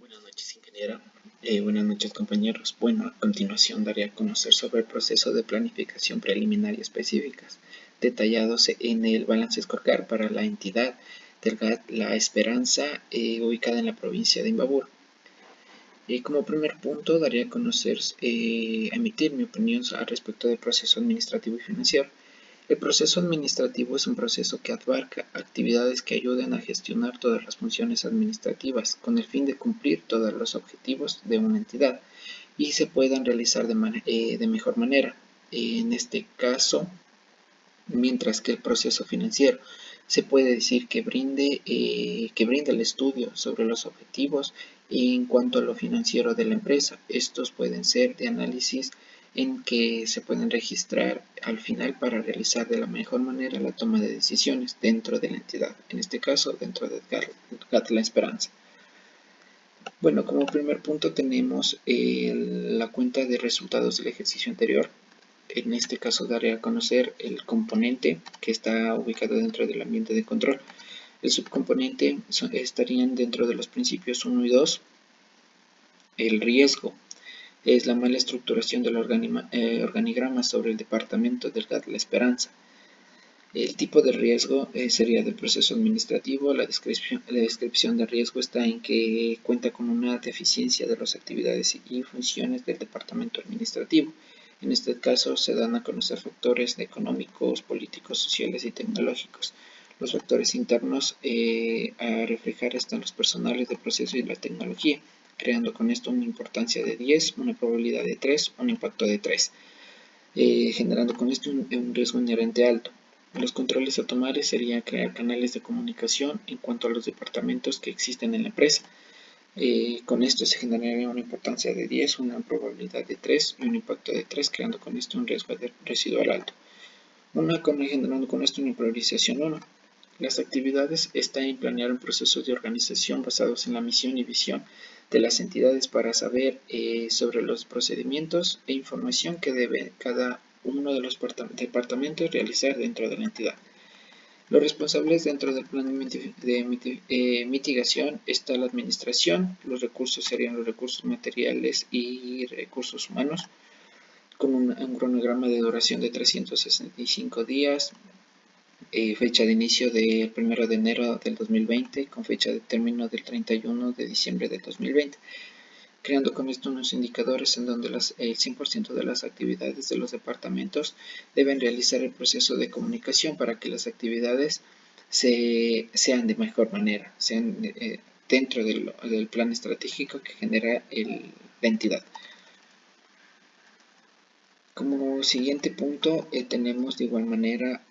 Buenas noches, ingeniera. Buenas noches, compañeros. Bueno, a continuación daré a conocer sobre el proceso de planificación preliminar y específicas, detallados en el balance scorecard para la entidad del GAT La Esperanza, ubicada en la provincia de Imbabura. Como primer punto, daré a conocer, emitir mi opinión al respecto del proceso administrativo y financiero. El proceso administrativo es un proceso que abarca actividades que ayuden a gestionar todas las funciones administrativas con el fin de cumplir todos los objetivos de una entidad y se puedan realizar de mejor manera. En este caso, mientras que el proceso financiero se puede decir que brinda el estudio sobre los objetivos en cuanto a lo financiero de la empresa. Estos pueden ser de análisis en que se pueden registrar al final para realizar de la mejor manera la toma de decisiones dentro de la entidad, en este caso dentro de GAT La Esperanza. Bueno, como primer punto tenemos la cuenta de resultados del ejercicio anterior. En este caso daré a conocer el componente que está ubicado dentro del ambiente de control. El subcomponente estarían dentro de los principios 1 y 2. El riesgo es la mala estructuración del organigrama sobre el departamento del GAT La Esperanza. El tipo de riesgo sería del proceso administrativo. La descripción de riesgo está en que cuenta con una deficiencia de las actividades y funciones del departamento administrativo. En este caso se dan a conocer factores económicos, políticos, sociales y tecnológicos. Los factores internos a reflejar están los personales del proceso y la tecnología, creando con esto una importancia de 10, una probabilidad de 3, un impacto de 3, generando con esto un riesgo inherente alto. Los controles a tomar serían crear canales de comunicación en cuanto a los departamentos que existen en la empresa. Con esto se generaría una importancia de 10, una probabilidad de 3 y un impacto de 3, creando con esto un riesgo residual alto. Generando con esto una priorización 1. Las actividades están en planear un proceso de organización basados en la misión y visión de las entidades para saber sobre los procedimientos e información que debe cada uno de los departamentos realizar dentro de la entidad. Los responsables dentro del plan de mitigación está la administración. Los recursos serían los recursos materiales y recursos humanos, con un cronograma de duración de 365 días, fecha de inicio del 1 de enero del 2020 con fecha de término del 31 de diciembre del 2020, creando con esto unos indicadores en donde el 100% de las actividades de los departamentos deben realizar el proceso de comunicación para que las actividades sean de mejor manera, sean dentro del plan estratégico que genera la entidad. Como siguiente punto tenemos de igual manera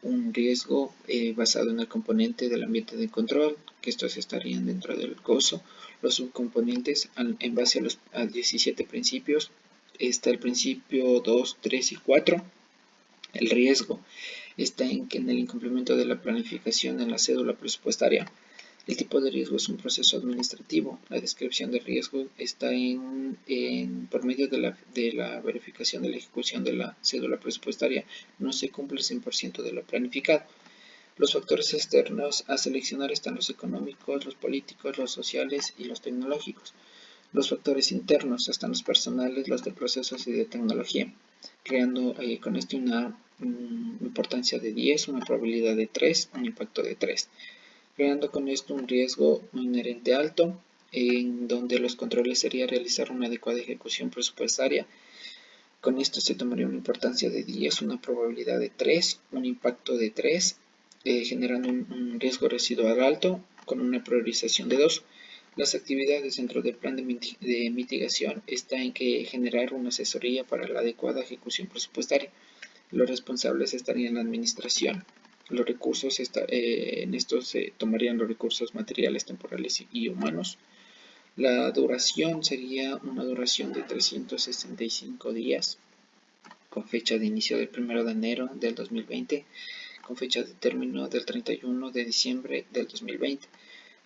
un riesgo basado en el componente del ambiente de control, que estos estarían dentro del gozo. Los subcomponentes en base a 17 principios. Está el principio 2, 3 y 4. El riesgo está en el incumplimiento de la planificación en la cédula presupuestaria. El tipo de riesgo es un proceso administrativo. La descripción de riesgo está por medio de la verificación de la ejecución de la cédula presupuestaria. No se cumple el 100% de lo planificado. Los factores externos a seleccionar están los económicos, los políticos, los sociales y los tecnológicos. Los factores internos están los personales, los de procesos y de tecnología, creando con esto una importancia de 10, una probabilidad de 3, un impacto de 3. Creando con esto un riesgo inherente alto, en donde los controles sería realizar una adecuada ejecución presupuestaria. Con esto se tomaría una importancia de 10, una probabilidad de 3, un impacto de 3, generando un riesgo residual alto con una priorización de 2. Las actividades dentro del plan de mitigación está en que generar una asesoría para la adecuada ejecución presupuestaria. Los responsables estarían en la administración. Los recursos, en esto se tomarían los recursos materiales, temporales y humanos. La duración sería una duración de 365 días, con fecha de inicio del 1 de enero del 2020, con fecha de término del 31 de diciembre del 2020.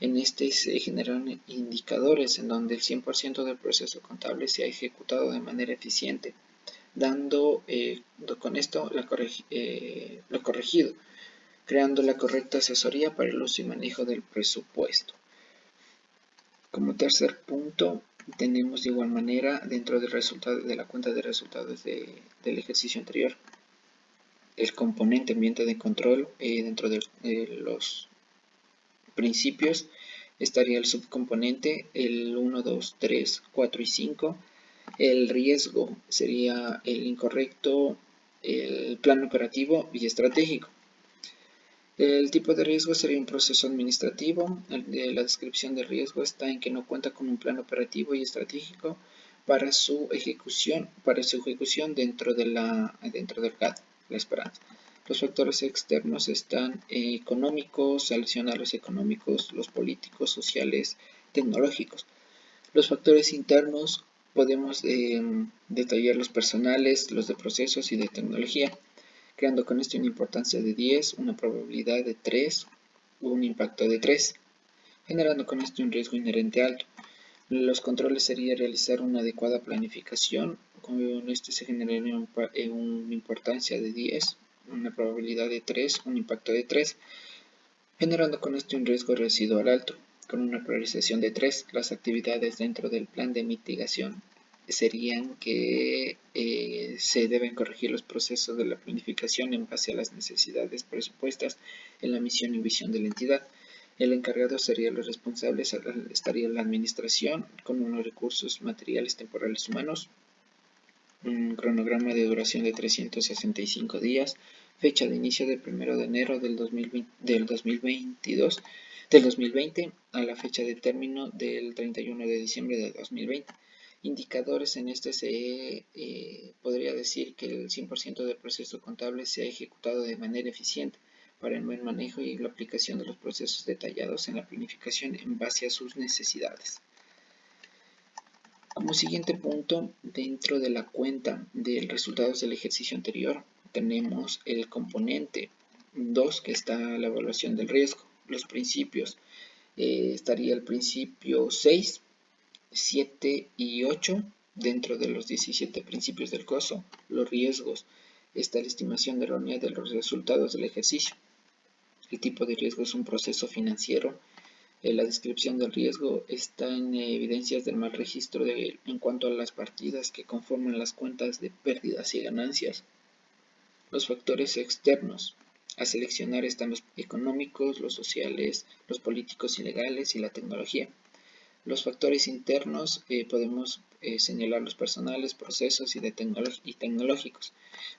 En este se generan indicadores en donde el 100% del proceso contable se ha ejecutado de manera eficiente, dando con esto lo corregido, creando la correcta asesoría para el uso y manejo del presupuesto. Como tercer punto, tenemos de igual manera dentro del resultado de la cuenta de resultados del ejercicio anterior el componente ambiente de control. Dentro de los principios estaría el subcomponente, el 1, 2, 3, 4 y 5. El riesgo sería el incorrecto, el plan operativo y estratégico. El tipo de riesgo sería un proceso administrativo. La descripción de riesgo está en que no cuenta con un plan operativo y estratégico para su ejecución dentro del GAD, la esperanza. Los factores externos están económicos, selecciona los económicos, los políticos, sociales, tecnológicos. Los factores internos podemos detallar los personales, los de procesos y de tecnología, creando con esto una importancia de 10, una probabilidad de 3 o un impacto de 3, generando con esto un riesgo inherente alto. Los controles sería realizar una adecuada planificación, con esto se generaría una importancia de 10, una probabilidad de 3, un impacto de 3, generando con esto un riesgo residual alto. Con una priorización de 3, las actividades dentro del plan de mitigación serían que se deben corregir los procesos de la planificación en base a las necesidades presupuestas en la misión y visión de la entidad. El encargado sería los responsables, estaría la administración con unos recursos materiales, temporales, humanos, un cronograma de duración de 365 días, fecha de inicio del 1 de enero del 2020 a la fecha de término del 31 de diciembre de 2020. Indicadores: en este se podría decir que el 100% del proceso contable se ha ejecutado de manera eficiente para el buen manejo y la aplicación de los procesos detallados en la planificación en base a sus necesidades. Como siguiente punto, dentro de la cuenta de resultados del ejercicio anterior, tenemos el componente 2, que está la evaluación del riesgo. Los principios, estaría el principio 6, 7 y 8 dentro de los 17 principios del COSO. Los riesgos, está la estimación errónea de los resultados del ejercicio. El tipo de riesgo es un proceso financiero. La descripción del riesgo está en evidencias del mal registro en cuanto a las partidas que conforman las cuentas de pérdidas y ganancias. Los factores externos a seleccionar están los económicos, los sociales, los políticos y legales y la tecnología. Los factores internos podemos señalar los personales, procesos y tecnológicos.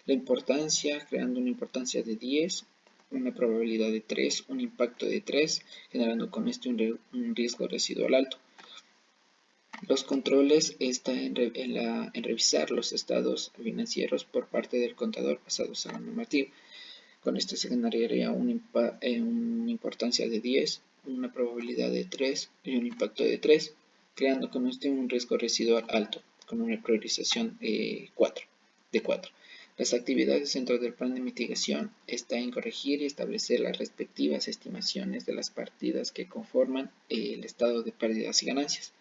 La importancia, creando una importancia de 10, una probabilidad de 3, un impacto de 3, generando con esto un riesgo residual alto. Los controles están en revisar los estados financieros por parte del contador basados en la normativa. Con esto se generaría una importancia de 10, una probabilidad de 3 y un impacto de 3, creando con esto un riesgo residual alto, con una priorización de 4. Las actividades dentro del plan de mitigación está en corregir y establecer las respectivas estimaciones de las partidas que conforman el estado de pérdidas y ganancias.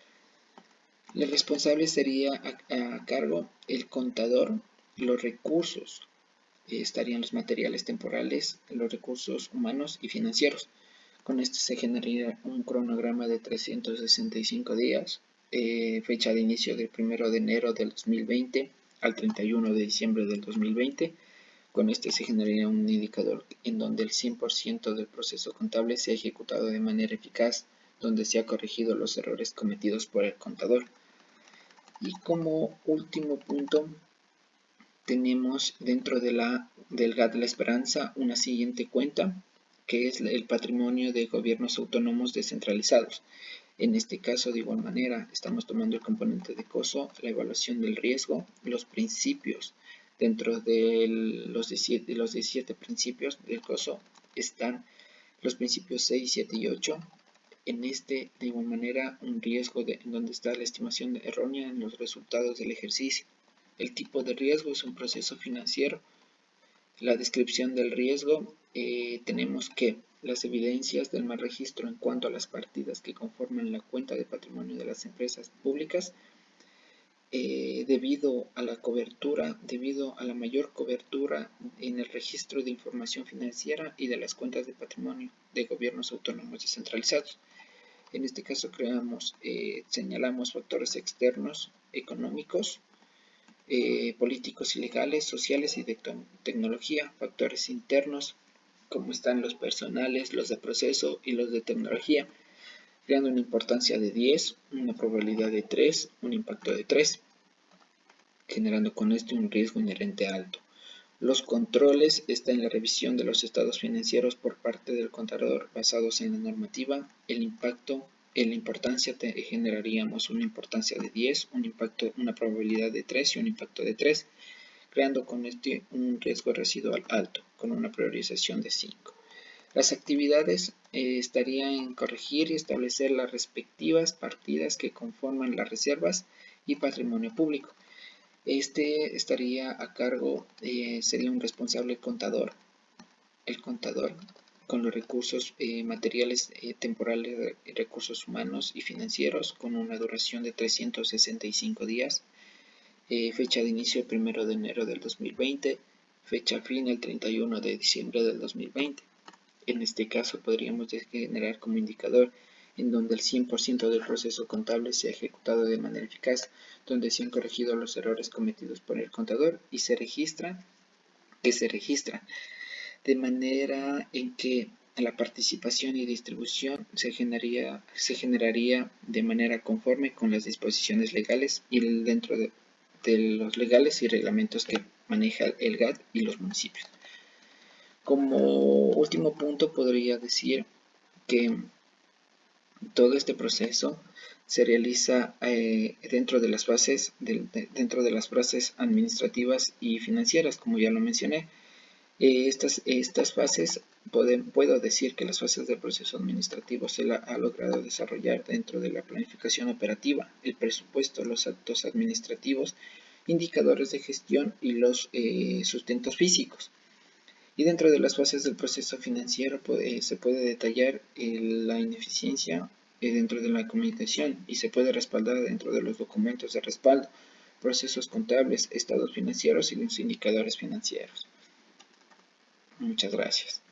El responsable sería a cargo el contador. Los recursos estarían los materiales temporales, los recursos humanos y financieros. Con esto se generaría un cronograma de 365 días, fecha de inicio del 1 de enero del 2020 al 31 de diciembre del 2020. Con este se generaría un indicador en donde el 100% del proceso contable se ha ejecutado de manera eficaz, donde se ha corregido los errores cometidos por el contador. Y como último punto, tenemos dentro del GAD La Esperanza una siguiente cuenta, que es el patrimonio de gobiernos autónomos descentralizados. En este caso, de igual manera, estamos tomando el componente de COSO, la evaluación del riesgo, los principios. Dentro de los 17 principios del COSO están los principios 6, 7 y 8. En de igual manera, un riesgo en donde está la estimación errónea en los resultados del ejercicio. El tipo de riesgo es un proceso financiero. La descripción del riesgo, tenemos que las evidencias del mal registro en cuanto a las partidas que conforman la cuenta de patrimonio de las empresas públicas, debido a la mayor cobertura en el registro de información financiera y de las cuentas de patrimonio de gobiernos autónomos descentralizados. En este caso señalamos factores externos, económicos, políticos y legales, sociales y de tecnología, factores internos, como están los personales, los de proceso y los de tecnología, creando una importancia de 10, una probabilidad de 3, un impacto de 3, generando con esto un riesgo inherente alto. Los controles están en la revisión de los estados financieros por parte del contador basados en la normativa. El impacto, en la importancia generaríamos una importancia de 10, una probabilidad de 3 y un impacto de 3, creando con este un riesgo residual alto, con una priorización de 5. Las actividades estarían en corregir y establecer las respectivas partidas que conforman las reservas y patrimonio público. Este estaría a cargo, sería un responsable contador, el contador con los recursos materiales, temporales, recursos humanos y financieros, con una duración de 365 días, fecha de inicio el 1 de enero del 2020, fecha fin el 31 de diciembre del 2020. En este caso podríamos generar como indicador en donde el 100% del proceso contable se ha ejecutado de manera eficaz, donde se han corregido los errores cometidos por el contador y se registra de manera en que la participación y distribución se generaría de manera conforme con las disposiciones legales y dentro de los legales y reglamentos que maneja el GAT y los municipios. Como último punto podría decir que todo este proceso se realiza dentro de las fases administrativas y financieras, como ya lo mencioné. Estas fases, puedo decir que las fases del proceso administrativo se ha logrado desarrollar dentro de la planificación operativa, el presupuesto, los actos administrativos, indicadores de gestión y los sustentos físicos. Y dentro de las fases del proceso financiero se puede detallar la ineficiencia dentro de la comunicación y se puede respaldar dentro de los documentos de respaldo, procesos contables, estados financieros y los indicadores financieros. Muchas gracias.